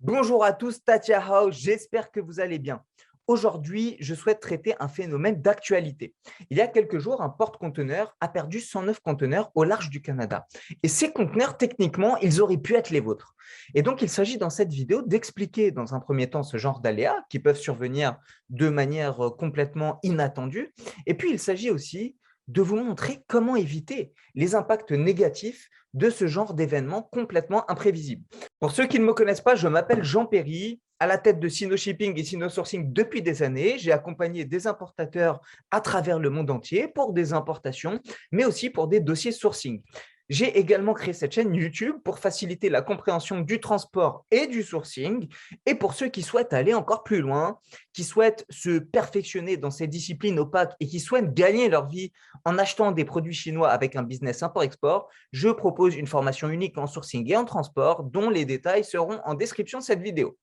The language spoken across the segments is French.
Bonjour à tous, Tatia House, j'espère que vous allez bien. Aujourd'hui, je souhaite traiter un phénomène d'actualité. Il y a quelques jours, un porte-conteneur a perdu 109 conteneurs au large du Canada. Et ces conteneurs, techniquement, ils auraient pu être les vôtres. Et donc, il s'agit dans cette vidéo d'expliquer dans un premier temps ce genre d'aléas qui peuvent survenir de manière complètement inattendue. Et puis, il s'agit aussi de vous montrer comment éviter les impacts négatifs de ce genre d'événements complètement imprévisibles. Pour ceux qui ne me connaissent pas, je m'appelle Jean Perry, à la tête de SinoShipping et SinoSourcing depuis des années. J'ai accompagné des importateurs à travers le monde entier pour des importations, mais aussi pour des dossiers sourcing. J'ai également créé cette chaîne YouTube pour faciliter la compréhension du transport et du sourcing. Et pour ceux qui souhaitent aller encore plus loin, qui souhaitent se perfectionner dans ces disciplines opaques et qui souhaitent gagner leur vie en achetant des produits chinois avec un business import-export, je propose une formation unique en sourcing et en transport dont les détails seront en description de cette vidéo.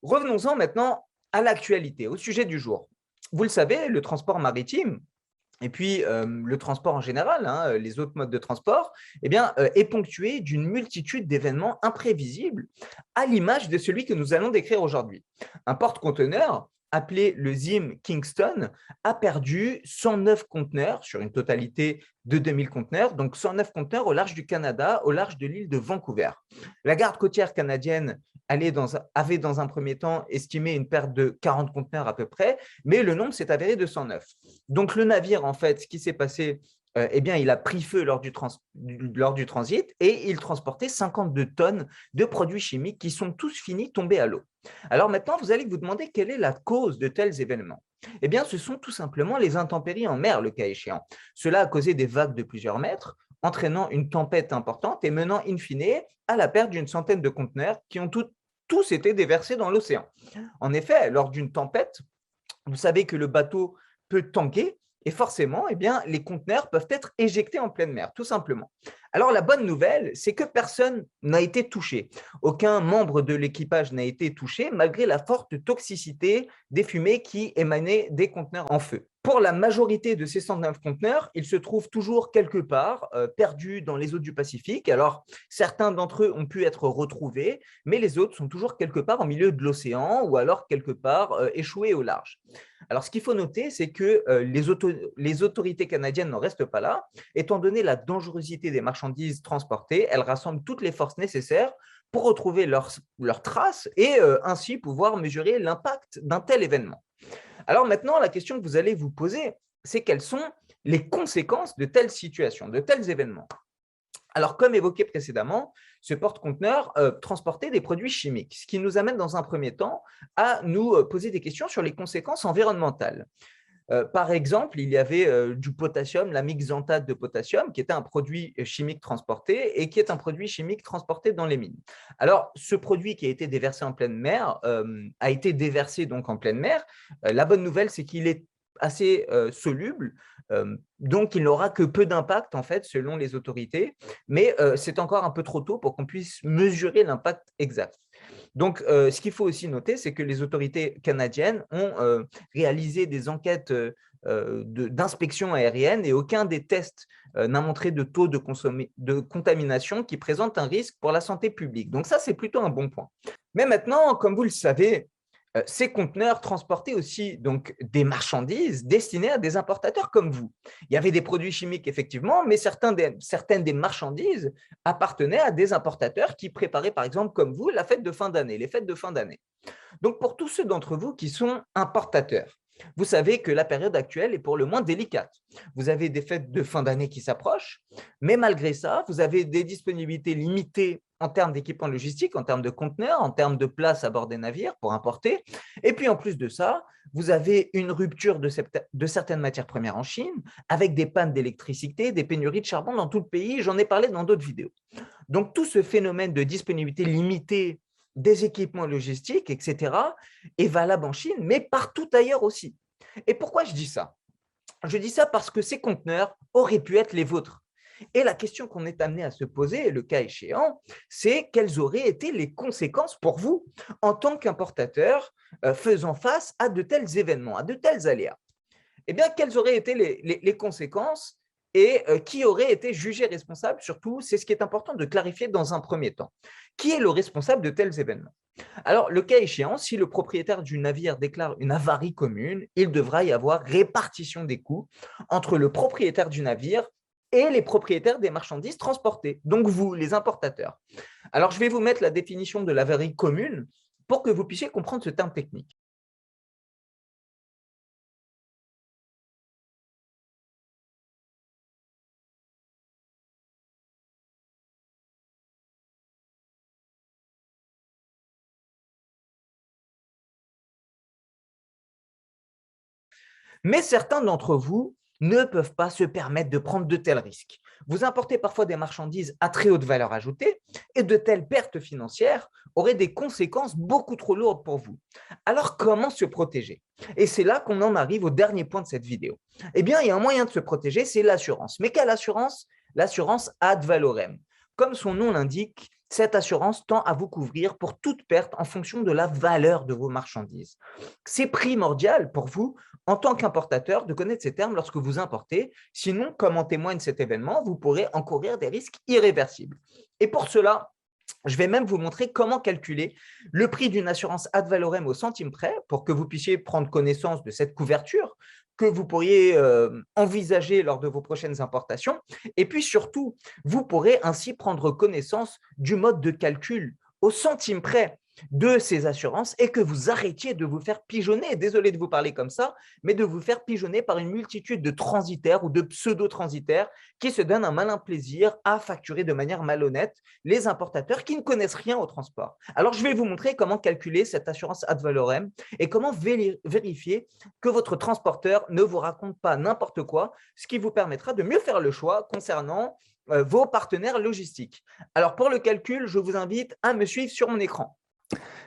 Revenons-en maintenant à l'actualité, au sujet du jour. Vous le savez, le transport maritime, et puis le transport en général, les autres modes de transport, est ponctué d'une multitude d'événements imprévisibles, à l'image de celui que nous allons décrire aujourd'hui. Un porte-conteneur appelé le ZIM Kingston a perdu 109 conteneurs sur une totalité de 2000 conteneurs, donc 109 conteneurs au large du Canada, au large de l'île de Vancouver. La garde côtière canadienne avait dans un premier temps estimé une perte de 40 conteneurs à peu près, mais le nombre s'est avéré de 109. Donc, le navire, en fait, ce qui s'est passé, il a pris feu lors du transit et il transportait 52 tonnes de produits chimiques qui sont tous finis tombés à l'eau. Alors maintenant, vous allez vous demander quelle est la cause de tels événements. Eh bien, ce sont tout simplement les intempéries en mer, le cas échéant. Cela a causé des vagues de plusieurs mètres, entraînant une tempête importante et menant in fine à la perte d'une centaine de conteneurs qui ont tous été déversés dans l'océan. En effet, lors d'une tempête, vous savez que le bateau peut tanguer et forcément, les conteneurs peuvent être éjectés en pleine mer, tout simplement. Alors, la bonne nouvelle, c'est que personne n'a été touché. Aucun membre de l'équipage n'a été touché, malgré la forte toxicité des fumées qui émanaient des conteneurs en feu. Pour la majorité de ces 109 conteneurs, ils se trouvent toujours quelque part, perdus dans les eaux du Pacifique. Alors, certains d'entre eux ont pu être retrouvés, mais les autres sont toujours quelque part au milieu de l'océan ou alors quelque part échoués au large. Alors, ce qu'il faut noter, c'est que les autorités canadiennes n'en restent pas là. Étant donné la dangerosité des marchandises transportées, elles rassemblent toutes les forces nécessaires pour retrouver leurs traces et ainsi pouvoir mesurer l'impact d'un tel événement. Alors maintenant, la question que vous allez vous poser, c'est quelles sont les conséquences de telles situations, de tels événements. Alors, comme évoqué précédemment, ce porte-conteneur transportait des produits chimiques, ce qui nous amène dans un premier temps à nous poser des questions sur les conséquences environnementales. Par exemple, il y avait du potassium, la mixanthate de potassium, qui était un produit chimique transporté et qui est un produit chimique transporté dans les mines. Alors, ce produit qui a été déversé en pleine mer a été déversé donc en pleine mer. La bonne nouvelle, c'est qu'il est assez soluble, donc il n'aura que peu d'impact en fait selon les autorités, mais c'est encore un peu trop tôt pour qu'on puisse mesurer l'impact exact. Donc, ce qu'il faut aussi noter, c'est que les autorités canadiennes ont réalisé des enquêtes d'inspection aérienne et aucun des tests n'a montré de taux de contamination qui présente un risque pour la santé publique. Donc ça, c'est plutôt un bon point. Mais maintenant, comme vous le savez, ces conteneurs transportaient aussi donc, des marchandises destinées à des importateurs comme vous. Il y avait des produits chimiques, effectivement, mais certaines des marchandises appartenaient à des importateurs qui préparaient, par exemple, comme vous, la fête de fin d'année, les fêtes de fin d'année. Donc, pour tous ceux d'entre vous qui sont importateurs, vous savez que la période actuelle est pour le moins délicate. Vous avez des fêtes de fin d'année qui s'approchent, mais malgré ça, vous avez des disponibilités limitées en termes d'équipement logistique, en termes de conteneurs, en termes de place à bord des navires pour importer. Et puis, en plus de ça, vous avez une rupture de certaines matières premières en Chine, avec des pannes d'électricité, des pénuries de charbon dans tout le pays. J'en ai parlé dans d'autres vidéos. Donc, tout ce phénomène de disponibilité limitée des équipements logistiques, etc., est valable en Chine, mais partout ailleurs aussi. Et pourquoi je dis ça? Je dis ça parce que ces conteneurs auraient pu être les vôtres. Et la question qu'on est amené à se poser, le cas échéant, c'est quelles auraient été les conséquences pour vous en tant qu'importateur faisant face à de tels événements, à de tels aléas. Eh bien, quelles auraient été les conséquences et qui aurait été jugé responsable. Surtout, c'est ce qui est important de clarifier dans un premier temps. Qui est le responsable de tels événements? Alors, le cas échéant, si le propriétaire du navire déclare une avarie commune, il devra y avoir répartition des coûts entre le propriétaire du navire et les propriétaires des marchandises transportées, donc vous, les importateurs. Alors, je vais vous mettre la définition de l'avarie commune pour que vous puissiez comprendre ce terme technique. Mais certains d'entre vous ne peuvent pas se permettre de prendre de tels risques. Vous importez parfois des marchandises à très haute valeur ajoutée et de telles pertes financières auraient des conséquences beaucoup trop lourdes pour vous. Alors, comment se protéger? Et c'est là qu'on en arrive au dernier point de cette vidéo. Eh bien, il y a un moyen de se protéger, c'est l'assurance. Mais quelle assurance? L'assurance ad valorem. Comme son nom l'indique, cette assurance tend à vous couvrir pour toute perte en fonction de la valeur de vos marchandises. C'est primordial pour vous en tant qu'importateur de connaître ces termes lorsque vous importez. Sinon, comme en témoigne cet événement, vous pourrez encourir des risques irréversibles. Et pour cela, je vais même vous montrer comment calculer le prix d'une assurance ad valorem au centime près pour que vous puissiez prendre connaissance de cette couverture que vous pourriez envisager lors de vos prochaines importations. Et puis surtout, vous pourrez ainsi prendre connaissance du mode de calcul au centime près de ces assurances et que vous arrêtiez de vous faire pigeonner, désolé de vous parler comme ça, mais de vous faire pigeonner par une multitude de transitaires ou de pseudo-transitaires qui se donnent un malin plaisir à facturer de manière malhonnête les importateurs qui ne connaissent rien au transport. Alors, je vais vous montrer comment calculer cette assurance ad valorem et comment vérifier que votre transporteur ne vous raconte pas n'importe quoi, ce qui vous permettra de mieux faire le choix concernant vos partenaires logistiques. Alors, pour le calcul, je vous invite à me suivre sur mon écran.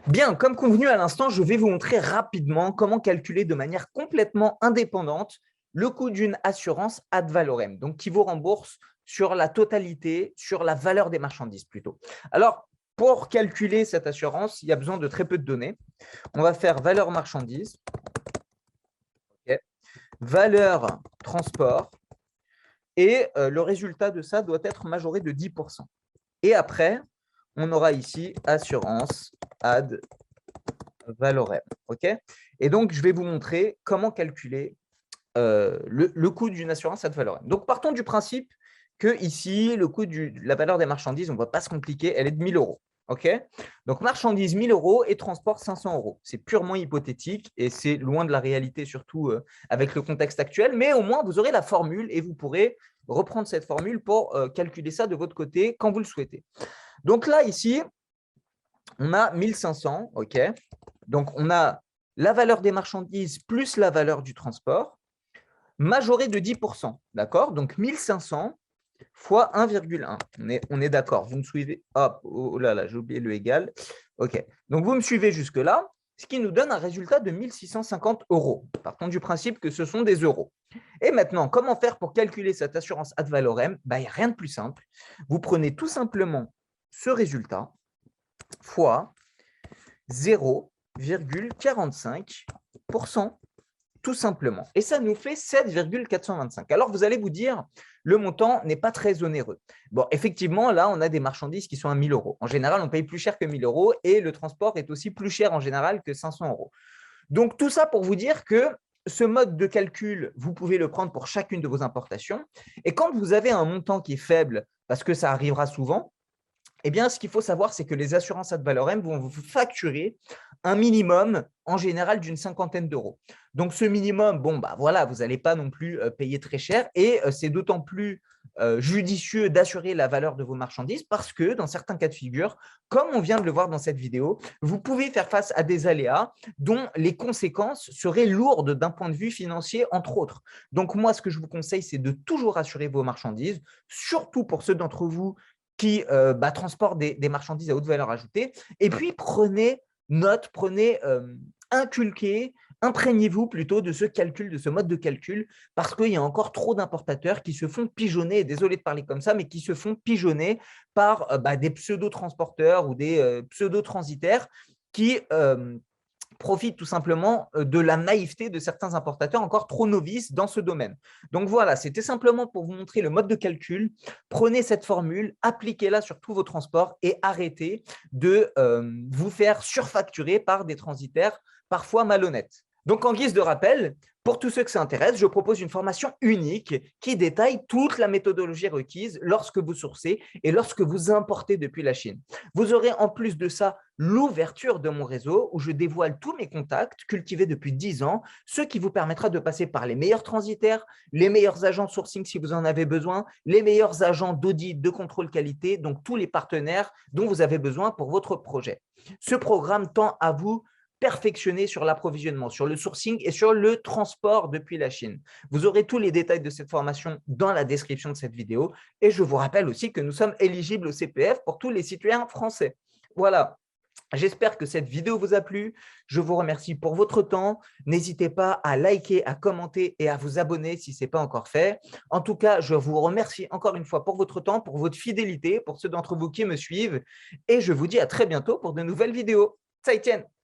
Bien, comme convenu à l'instant, je vais vous montrer rapidement comment calculer de manière complètement indépendante le coût d'une assurance ad valorem, donc qui vous rembourse sur la totalité, sur la valeur des marchandises plutôt. Alors, pour calculer cette assurance, il y a besoin de très peu de données. On va faire valeur marchandise, okay, valeur transport, et le résultat de ça doit être majoré de 10%. Et après, on aura ici assurance ad valorem. Okay, et donc, je vais vous montrer comment calculer le coût d'une assurance ad valorem. Donc, partons du principe que ici, le coût de la valeur des marchandises, on ne va pas se compliquer, elle est de 1 000 euros. Okay, donc, marchandises 1 000 euros et transport 500 euros. C'est purement hypothétique et c'est loin de la réalité, surtout avec le contexte actuel. Mais au moins, vous aurez la formule et vous pourrez reprendre cette formule pour calculer ça de votre côté quand vous le souhaitez. Donc là, ici, on a 1500, OK. Donc, on a la valeur des marchandises plus la valeur du transport, majorée de 10%, d'accord? Donc, 1500 fois 1,1. On est d'accord. Vous me suivez? Hop, oh là là, j'ai oublié le égal. OK. Donc, vous me suivez jusque-là, ce qui nous donne un résultat de 1650 euros. Partons du principe que ce sont des euros. Et maintenant, comment faire pour calculer cette assurance ad valorem? Il n'y a rien de plus simple. Vous prenez tout simplement ce résultat fois 0,45%, tout simplement. Et ça nous fait 7,425. Alors, vous allez vous dire, le montant n'est pas très onéreux. Bon, effectivement, là, on a des marchandises qui sont à 1 000 euros. En général, on paye plus cher que 1 000 euros et le transport est aussi plus cher en général que 500 euros. Donc, tout ça pour vous dire que ce mode de calcul, vous pouvez le prendre pour chacune de vos importations. Et quand vous avez un montant qui est faible, parce que ça arrivera souvent, eh bien, ce qu'il faut savoir, c'est que les assurances ad valorem vont vous facturer un minimum, en général, d'une cinquantaine d'euros. Donc, ce minimum, bon, voilà, vous n'allez pas non plus payer très cher et c'est d'autant plus judicieux d'assurer la valeur de vos marchandises parce que dans certains cas de figure, comme on vient de le voir dans cette vidéo, vous pouvez faire face à des aléas dont les conséquences seraient lourdes d'un point de vue financier, entre autres. Donc, moi, ce que je vous conseille, c'est de toujours assurer vos marchandises, surtout pour ceux d'entre vous qui transportent des marchandises à haute valeur ajoutée. Et puis, prenez note, inculquez, imprégnez-vous plutôt de ce calcul, de ce mode de calcul, parce qu'il y a encore trop d'importateurs qui se font pigeonner, désolé de parler comme ça, mais qui se font pigeonner par des pseudo-transporteurs ou des pseudo-transitaires qui profite tout simplement de la naïveté de certains importateurs encore trop novices dans ce domaine. Donc voilà, c'était simplement pour vous montrer le mode de calcul. Prenez cette formule, appliquez-la sur tous vos transports et arrêtez de vous faire surfacturer par des transitaires parfois malhonnêtes. Donc, en guise de rappel, pour tous ceux que ça intéresse, je propose une formation unique qui détaille toute la méthodologie requise lorsque vous sourcez et lorsque vous importez depuis la Chine. Vous aurez en plus de ça l'ouverture de mon réseau où je dévoile tous mes contacts cultivés depuis 10 ans, ce qui vous permettra de passer par les meilleurs transitaires, les meilleurs agents sourcing si vous en avez besoin, les meilleurs agents d'audit, de contrôle qualité, donc tous les partenaires dont vous avez besoin pour votre projet. Ce programme tend à vous perfectionner sur l'approvisionnement, sur le sourcing et sur le transport depuis la Chine. Vous aurez tous les détails de cette formation dans la description de cette vidéo et je vous rappelle aussi que nous sommes éligibles au CPF pour tous les citoyens français. Voilà. J'espère que cette vidéo vous a plu. Je vous remercie pour votre temps. N'hésitez pas à liker, à commenter et à vous abonner si ce n'est pas encore fait. En tout cas, je vous remercie encore une fois pour votre temps, pour votre fidélité, pour ceux d'entre vous qui me suivent. Et je vous dis à très bientôt pour de nouvelles vidéos. 再见